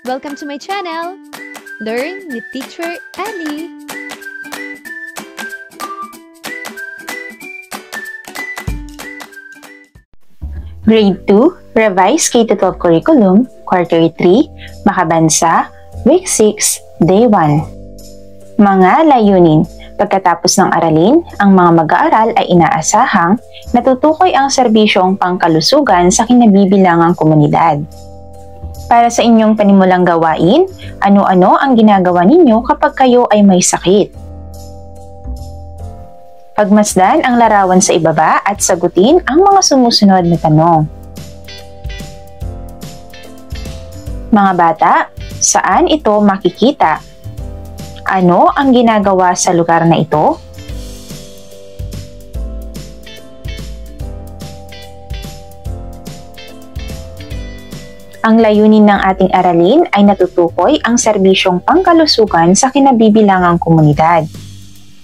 Welcome to my channel! Learn with Teacher Annie! Grade 2, Revised K-12 Curriculum, Quarter 3, Makabansa, Week 6, Day 1. Mga layunin. Pagkatapos ng aralin, ang mga mag-aaral ay inaasahang natutukoy ang serbisyong pangkalusugan sa kinabibilangang komunidad. Para sa inyong panimulang gawain, ano-ano ang ginagawa ninyo kapag kayo ay may sakit? Pagmasdan ang larawan sa ibaba at sagutin ang mga sumusunod na tanong. Mga bata, saan ito makikita? Ano ang ginagawa sa lugar na ito? Ang layunin ng ating aralin ay natutukoy ang serbisyong pangkalusugan sa kinabibilangang komunidad.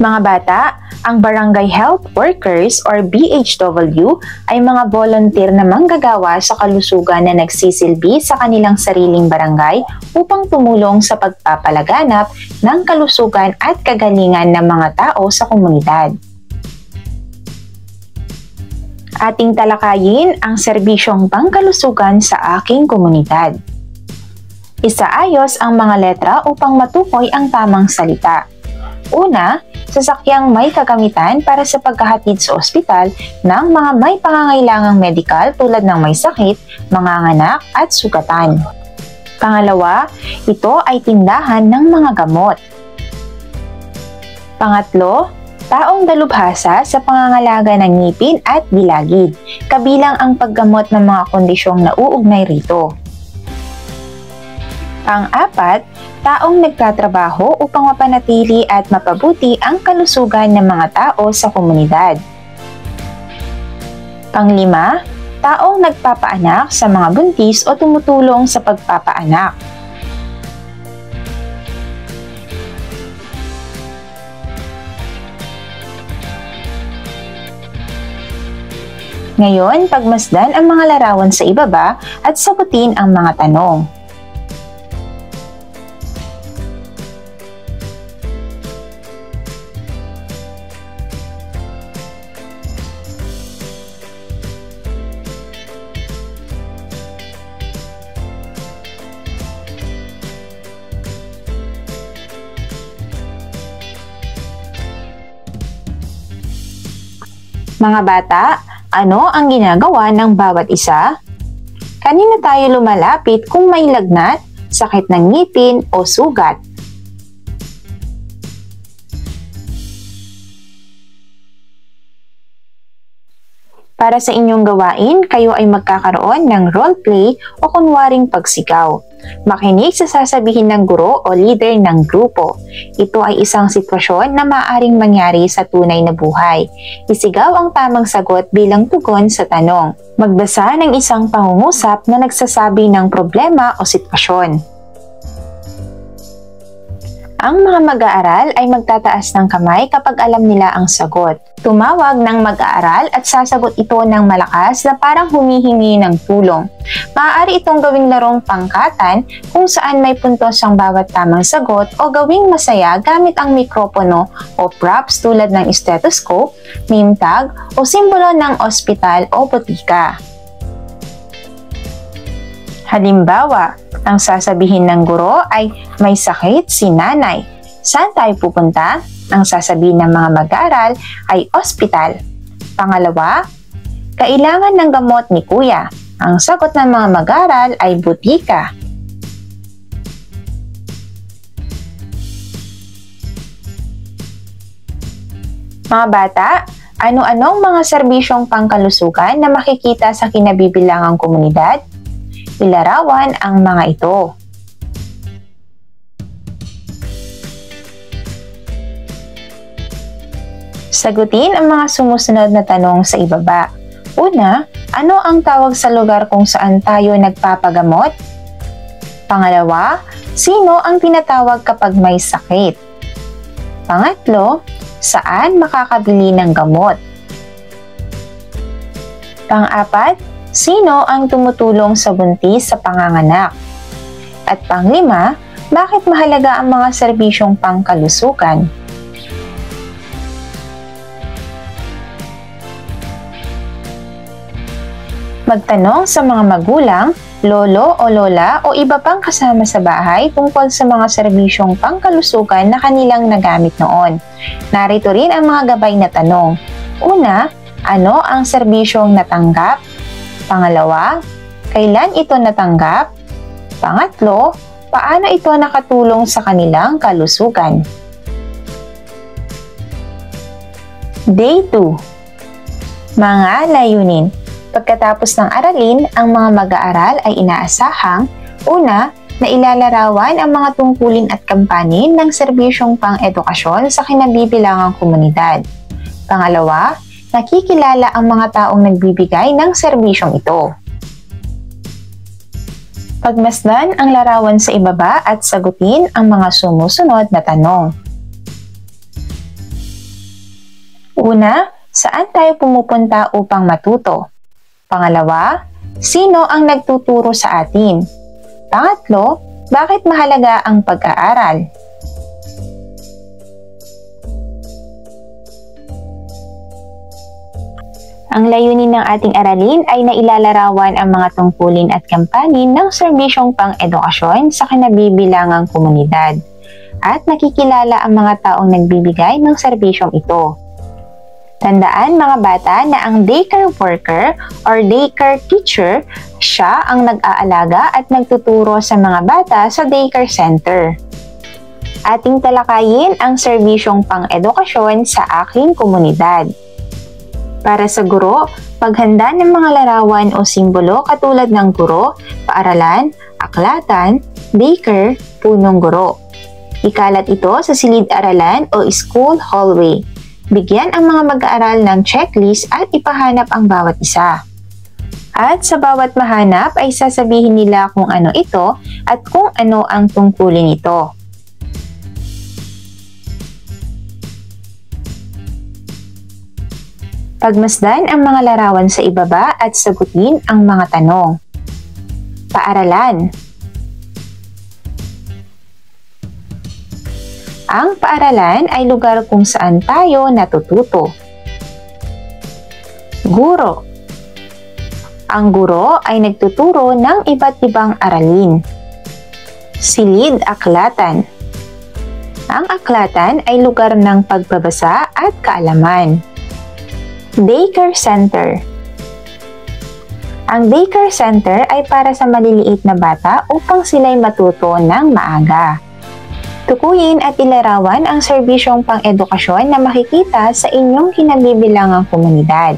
Mga bata, ang Barangay Health Workers or BHW ay mga volunteer na manggagawa sa kalusugan na nagsisilbi sa kanilang sariling barangay upang tumulong sa pagpapalaganap ng kalusugan at kagalingan ng mga tao sa komunidad. Ating talakayin ang serbisyong pangkalusugan sa aking komunidad. Isaayos ang mga letra upang matukoy ang tamang salita. Una, sasakyang may kagamitan para sa paghahatid sa ospital ng mga may pangangailangang medikal tulad ng may sakit, manganganak at sugatan. Pangalawa, ito ay tindahan ng mga gamot. Pangatlo, taong dalubhasa sa pangangalaga ng ngipin at gilagid, kabilang ang paggamot ng mga kondisyong nauugnay rito. Pang-apat, taong nagtatrabaho upang mapanatili at mapabuti ang kalusugan ng mga tao sa komunidad. Pang-lima, taong nagpapaanak sa mga buntis o tumutulong sa pagpapaanak. Ngayon, pagmasdan ang mga larawan sa ibaba at sagutin ang mga tanong. Mga bata, ano ang ginagawa ng bawat isa? Kanino tayo lumalapit kung may lagnat, sakit ng ngipin o sugat? Para sa inyong gawain, kayo ay magkakaroon ng roleplay o kunwaring pagsigaw. Makinig sa sasabihin ng guro o leader ng grupo. Ito ay isang sitwasyon na maaaring mangyari sa tunay na buhay. Isigaw ang tamang sagot bilang tugon sa tanong. Magbasa ng isang pangungusap na nagsasabi ng problema o sitwasyon. Ang mga mag-aaral ay magtataas ng kamay kapag alam nila ang sagot. Tumawag ng mag-aaral at sasagot ito ng malakas na parang humihingi ng tulong. Maaari itong gawing larong pangkatan kung saan may puntos ang bawat tamang sagot o gawing masaya gamit ang mikropono o props tulad ng stethoscope, name tag o simbolo ng ospital o botika. Halimbawa, ang sasabihin ng guro ay may sakit si nanay. Saan tayo pupunta? Ang sasabihin ng mga mag-aaral ay ospital. Pangalawa, kailangan ng gamot ni kuya. Ang sagot ng mga mag-aaral ay butika. Mga bata, ano-anong mga serbisyong pangkalusugan na makikita sa kinabibilangang komunidad? Ilarawan ang mga ito. Sagutin ang mga sumusunod na tanong sa ibaba. Una, ano ang tawag sa lugar kung saan tayo nagpapagamot? Pangalawa, sino ang tinatawag kapag may sakit? Pangatlo, saan makakabili ng gamot? Pang-apat, sino ang tumutulong sa buntis sa panganganak? At panglima, bakit mahalaga ang mga serbisyong pangkalusugan? Magtanong sa mga magulang, lolo o lola o iba pang kasama sa bahay tungkol sa mga serbisyong pangkalusugan na kanilang nagamit noon. Narito rin ang mga gabay na tanong. Una, ano ang serbisyong natanggap? Pangalawa, kailan ito natanggap? Pangatlo, paano ito nakatulong sa kanilang kalusugan? Day 2. Mga layunin. Pagkatapos ng aralin, ang mga mag-aaral ay inaasahang, una, na ilalarawan ang mga tungkulin at kampanin ng serbisyong pang-edukasyon sa kinabibilangang komunidad. Pangalawa, nakikilala ang mga taong nagbibigay ng serbisyong ito. Pagmasdan ang larawan sa ibaba at sagutin ang mga sumusunod na tanong. Una, saan tayo pumupunta upang matuto? Pangalawa, sino ang nagtuturo sa atin? Pangatlo, bakit mahalaga ang pag-aaral? Ang layunin ng ating aralin ay nailalarawan ang mga tungkulin at kampanin ng serbisyong pang-edukasyon sa kinabibilangang komunidad at nakikilala ang mga taong nagbibigay ng serbisyong ito. Tandaan mga bata na ang daycare worker or daycare teacher, siya ang nag-aalaga at nagtuturo sa mga bata sa daycare center. Ating talakayin ang serbisyong pang-edukasyon sa aking komunidad. Para sa guro, paghanda ng mga larawan o simbolo katulad ng guro, paaralan, aklatan, daycare, punong guro. Ikalat ito sa silid-aralan o school hallway. Bigyan ang mga mag-aaral ng checklist at ipahanap ang bawat isa. At sa bawat mahanap ay sasabihin nila kung ano ito at kung ano ang tungkulin nito. Pagmasdan ang mga larawan sa ibaba at sagutin ang mga tanong. Paaralan. Ang paaralan ay lugar kung saan tayo natututo. Guro. Ang guro ay nagtuturo ng iba't ibang aralin. Silid-aklatan. Ang aklatan ay lugar ng pagbabasa at kaalaman. Daycare center. Ang daycare center ay para sa maliliit na bata upang sila'y matuto ng maaga. Tukuyin at ilarawan ang serbisyong pang-edukasyon na makikita sa inyong kinabibilangang komunidad.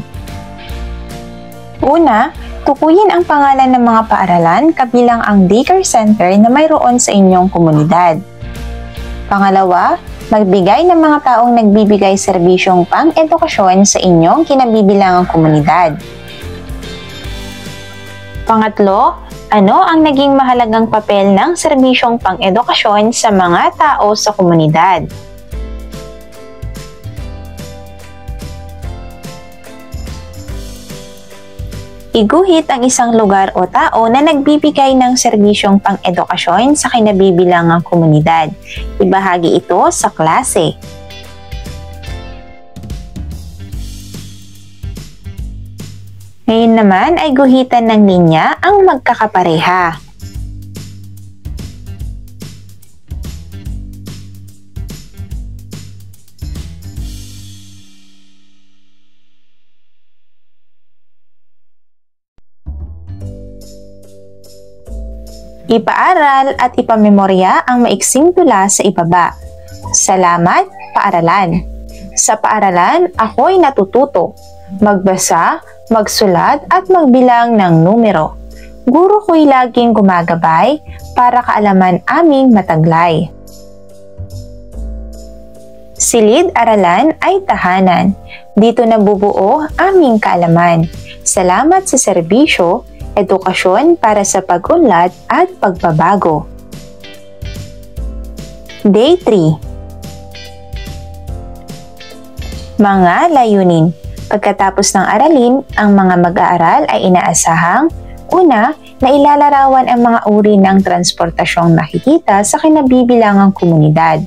Una, tukuyin ang pangalan ng mga paaralan kabilang ang daycare center na mayroon sa inyong komunidad. Pangalawa, magbigay ng mga taong nagbibigay serbisyong pang-edukasyon sa inyong kinabibilangang komunidad. Pangatlo, ano ang naging mahalagang papel ng serbisyong pang-edukasyon sa mga tao sa komunidad? Iguhit ang isang lugar o tao na nagbibigay ng serbisyong pang-edukasyon sa kinabibilangang komunidad. Ibahagi ito sa klase. Ngayon naman ay guhitan ng linya ang magkakapareha. Ipaaral at ipamemorya ang maiksing tula sa ibaba. Salamat, paaralan. Sa paaralan, ako'y natututo. Magbasa, magsulat at magbilang ng numero. Guro ko'y laging gumagabay para kaalaman aming mataglay. Silid-aralan ay tahanan. Dito nabubuo aming kaalaman. Salamat sa serbisyo, edukasyon para sa pag-unlad at pagbabago. Day 3. Mga layunin. Pagkatapos ng aralin, ang mga mag-aaral ay inaasahang una, na ilalarawan ang mga uri ng transportasyong nakikita sa kinabibilangang komunidad.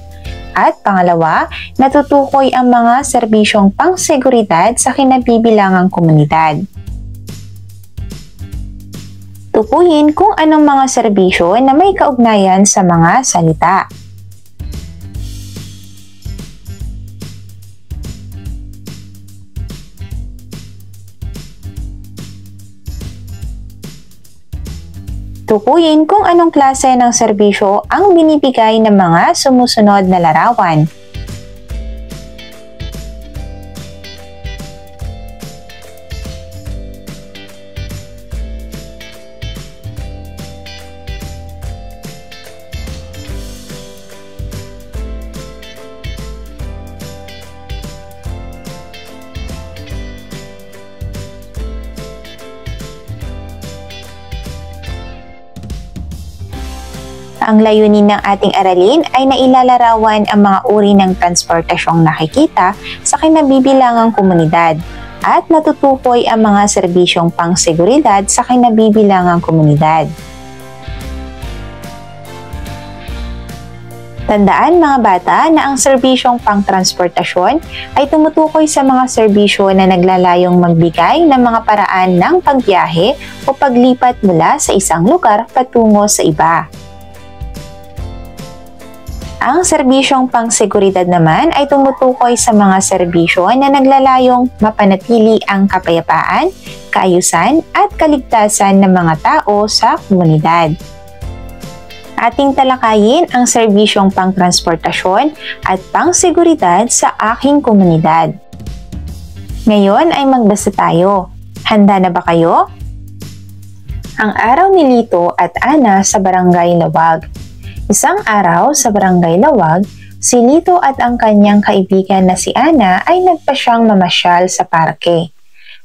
At pangalawa, natutukoy ang mga serbisyong pangseguridad sa kinabibilangang komunidad. Tukuyin kung anong mga serbisyo na may kaugnayan sa mga salita. Tukuyin kung anong klase ng serbisyo ang binibigay ng mga sumusunod na larawan. Ang layunin ng ating aralin ay nailalarawan ang mga uri ng transportasyong nakikita sa kinabibilangang komunidad at natutukoy ang mga serbisyong pangseguridad sa kinabibilangang komunidad. Tandaan mga bata na ang serbisyong pangtransportasyon ay tumutukoy sa mga serbisyo na naglalayong magbigay ng mga paraan ng pagbiyahe o paglipat mula sa isang lugar patungo sa iba. Ang serbisyong pangseguridad naman ay tumutukoy sa mga serbisyo na naglalayong mapanatili ang kapayapaan, kaayusan at kaligtasan ng mga tao sa komunidad. Ating talakayin ang serbisyong pangtransportasyon at pangseguridad sa aking komunidad. Ngayon ay magbasa tayo. Handa na ba kayo? Ang araw ni Lito at Ana sa Barangay Lawag. Isang araw sa Barangay Lawag, si Lito at ang kanyang kaibigan na si Ana ay nagpasyang mamasyal sa parke.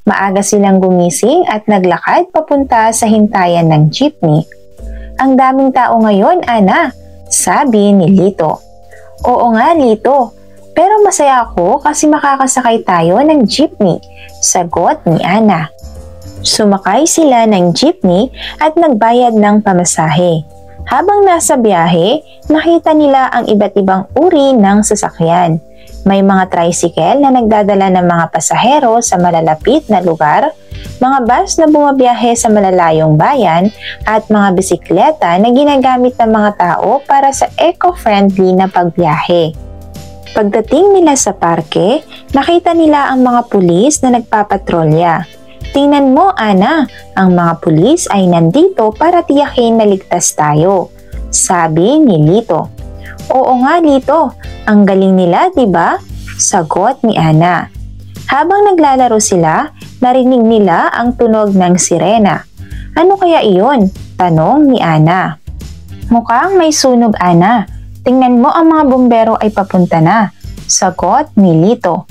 Maaga silang gumising at naglakad papunta sa hintayan ng jeepney. Ang daming tao ngayon, Ana, sabi ni Lito. Oo nga, Lito, pero masaya ako kasi makakasakay tayo ng jeepney, sagot ni Ana. Sumakay sila ng jeepney at nagbayad ng pamasahe. Habang nasa biyahe, nakita nila ang iba't ibang uri ng sasakyan. May mga tricycle na nagdadala ng mga pasahero sa malalapit na lugar, mga bus na bumabiyahe sa malalayong bayan, at mga bisikleta na ginagamit ng mga tao para sa eco-friendly na pagbiyahe. Pagdating nila sa parke, nakita nila ang mga pulis na nagpapatrolya. Tingnan mo, Ana, ang mga pulis ay nandito para tiyakin na ligtas tayo, sabi ni Lito. Oo nga, Lito, ang galing nila, diba? Sagot ni Ana. Habang naglalaro sila, narinig nila ang tunog ng sirena. Ano kaya iyon? Tanong ni Ana. Mukhang may sunog, Ana. Tingnan mo ang mga bumbero ay papunta na, sagot ni Lito.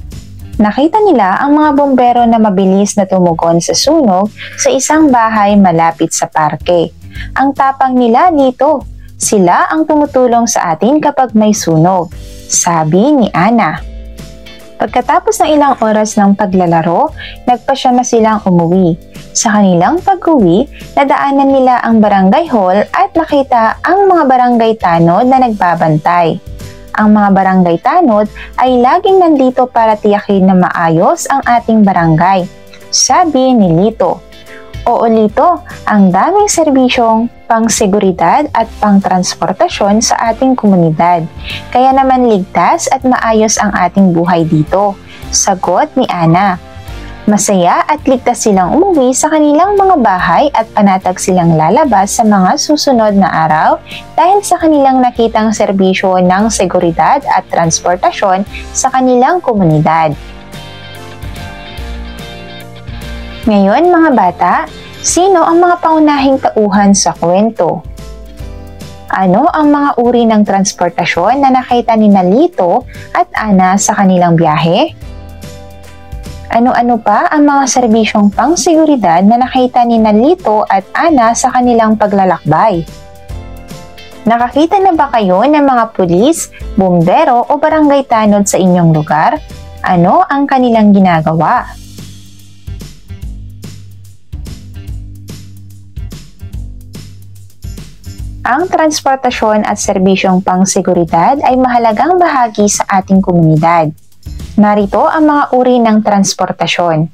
Nakita nila ang mga bumbero na mabilis na tumugon sa sunog sa isang bahay malapit sa parke. Ang tapang nila dito. Sila ang tumutulong sa atin kapag may sunog, sabi ni Ana. Pagkatapos ng ilang oras ng paglalaro, nagpasya na silang umuwi. Sa kanilang pag-uwi, nadaanan nila ang barangay hall at nakita ang mga barangay tanod na nagbabantay. Ang mga barangay tanod ay laging nandito para tiyakin na maayos ang ating barangay, sabi ni Lito. Oo, Lito, ang daming serbisyong pangseguridad at pangtransportasyon sa ating komunidad. Kaya naman ligtas at maayos ang ating buhay dito, sagot ni Ana. Masaya at ligtas silang umuwi sa kanilang mga bahay at panatag silang lalabas sa mga susunod na araw dahil sa kanilang nakitang serbisyo ng seguridad at transportasyon sa kanilang komunidad. Ngayon mga bata, sino ang mga pangunahing tauhan sa kwento? Ano ang mga uri ng transportasyon na nakita ni Lito at Ana sa kanilang biyahe? Ano-ano pa ang mga serbisyong pangseguridad na nakita ni Lito at Ana sa kanilang paglalakbay? Nakakita na ba kayo ng mga pulis, bumbero o barangay tanod sa inyong lugar? Ano ang kanilang ginagawa? Ang transportasyon at serbisyong pangseguridad ay mahalagang bahagi sa ating komunidad. Narito ang mga uri ng transportasyon.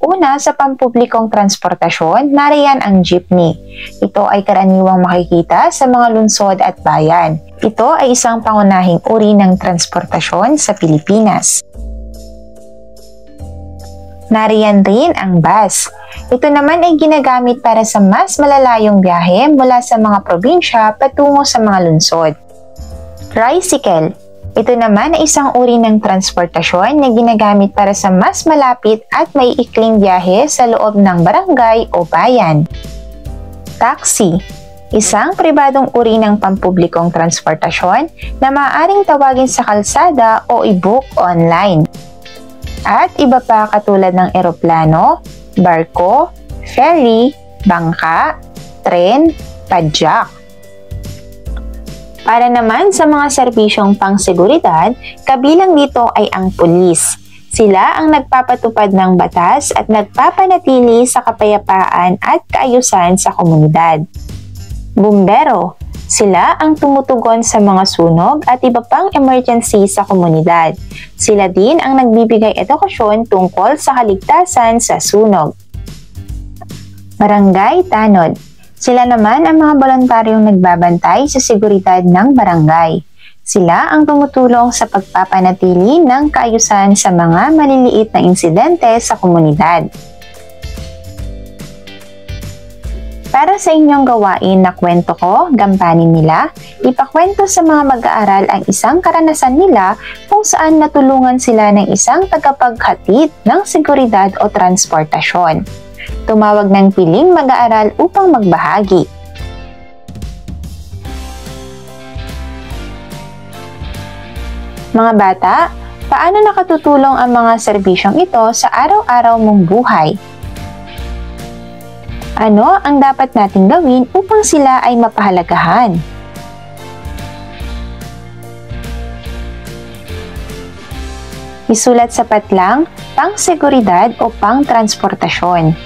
Una, sa pampublikong transportasyon, nariyan ang jeepney. Ito ay karaniwang makikita sa mga lungsod at bayan. Ito ay isang pangunahing uri ng transportasyon sa Pilipinas. Nariyan rin ang bus. Ito naman ay ginagamit para sa mas malalayong biyahe mula sa mga probinsya patungo sa mga lungsod. Tricycle. Ito naman ay isang uri ng transportasyon na ginagamit para sa mas malapit at may ikling biyahe sa loob ng barangay o bayan. Taxi. Isang pribadong uri ng pampublikong transportasyon na maaaring tawagin sa kalsada o i-book online. At iba pa katulad ng eroplano, barko, ferry, bangka, tren, padyak. Para naman sa mga serbisyong pangseguridad, kabilang dito ay ang pulis. Sila ang nagpapatupad ng batas at nagpapanatili sa kapayapaan at kaayusan sa komunidad. Bumbero. Sila ang tumutugon sa mga sunog at iba pang emergency sa komunidad. Sila din ang nagbibigay edukasyon tungkol sa kaligtasan sa sunog. Barangay Tanod. Sila naman ang mga voluntaryong nagbabantay sa seguridad ng barangay. Sila ang tumutulong sa pagpapanatili ng kaayusan sa mga maliliit na insidente sa komunidad. Para sa inyong gawain na kwento ko, gampanin nila, ipakwento sa mga mag-aaral ang isang karanasan nila kung saan natulungan sila ng isang tagapaghatid ng seguridad o transportasyon. Tumawag ng piling mag-aaral upang magbahagi. Mga bata, paano nakatutulong ang mga serbisyong ito sa araw-araw mong buhay? Ano ang dapat nating gawin upang sila ay mapahalagahan? Isulat sa patlang pang-seguridad o pang-transportasyon.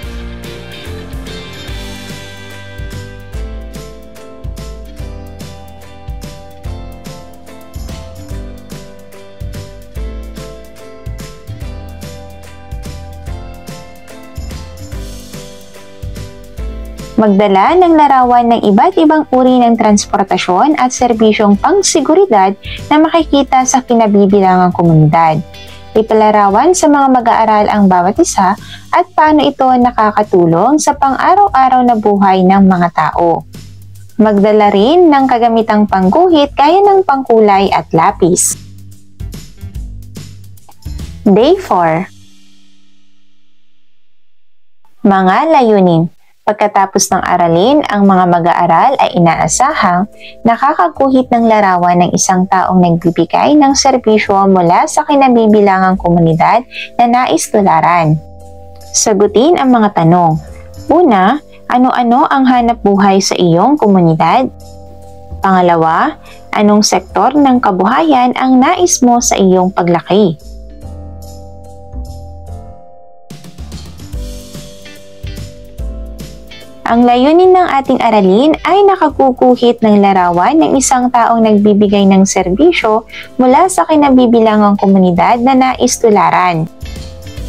Magdala ng larawan ng iba't ibang uri ng transportasyon at serbisyong pang-seguridad na makikita sa kinabibilangang komunidad. Ipalarawan sa mga mag-aaral ang bawat isa at paano ito nakakatulong sa pang-araw-araw na buhay ng mga tao. Magdala rin ng kagamitang pangguhit gaya ng pangkulay at lapis. Day 4. Mga layunin. Pagkatapos ng aralin, ang mga mag-aaral ay inaasahang nakakaguhit ng larawan ng isang taong nagbibigay ng serbisyo mula sa kinabibilangang komunidad na nais tularan. Sagutin ang mga tanong. Una, ano-ano ang hanap buhay sa iyong komunidad? Pangalawa, anong sektor ng kabuhayan ang nais mo sa iyong paglaki? Ang layunin ng ating aralin ay nakaguguhit ng larawan ng isang taong nagbibigay ng serbisyo mula sa kinabibilangang komunidad na nais tularan.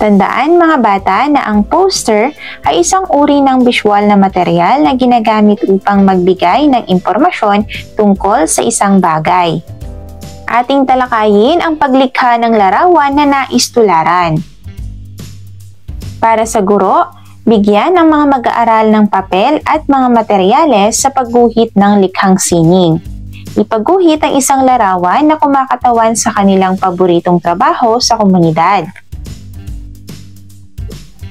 Tandaan mga bata na ang poster ay isang uri ng visual na material na ginagamit upang magbigay ng impormasyon tungkol sa isang bagay. Ating talakayin ang paglikha ng larawan na nais tularan. Para sa guro, bigyan ang mga mag-aaral ng papel at mga materyales sa pagguhit ng likhang sining. Ipagguhit ang isang larawan na kumakatawan sa kanilang paboritong trabaho sa komunidad.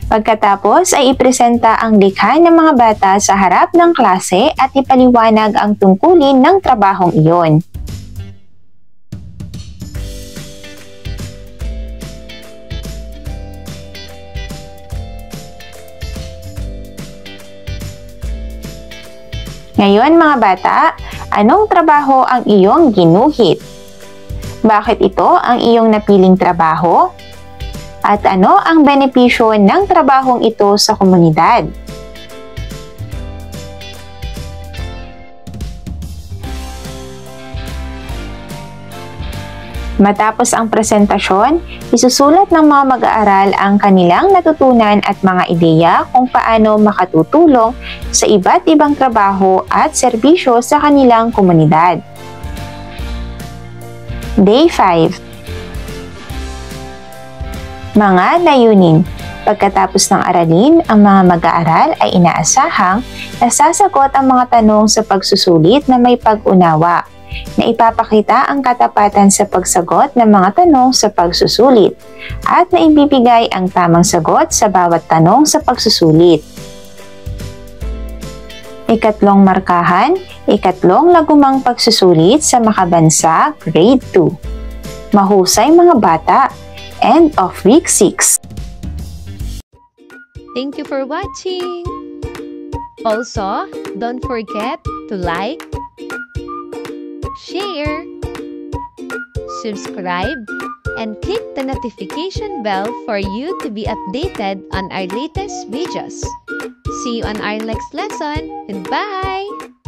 Pagkatapos ay ipresenta ang likha ng mga bata sa harap ng klase at ipaliwanag ang tungkulin ng trabahong iyon. Ngayon mga bata, anong trabaho ang iyong ginuhit? Bakit ito ang iyong napiling trabaho? At ano ang benepisyo ng trabahong ito sa komunidad? Matapos ang presentasyon, isusulat ng mga mag-aaral ang kanilang natutunan at mga ideya kung paano makatutulong sa iba't ibang trabaho at serbisyo sa kanilang komunidad. Day 5. Mga layunin. Pagkatapos ng aralin, ang mga mag-aaral ay inaasahang nasasagot ang mga tanong sa pagsusulit na may pag-unawa, na ipapakita ang katapatan sa pagsagot ng mga tanong sa pagsusulit, at na ibibigay ang tamang sagot sa bawat tanong sa pagsusulit. Ikatlong markahan, ikatlong lagumang pagsusulit sa Makabansa, Grade 2. Mahusay mga bata! End of Week 6. Thank you for watching! Also, don't forget to like, share, subscribe, and click the notification bell for you to be updated on our latest videos. See you on our next lesson. Goodbye!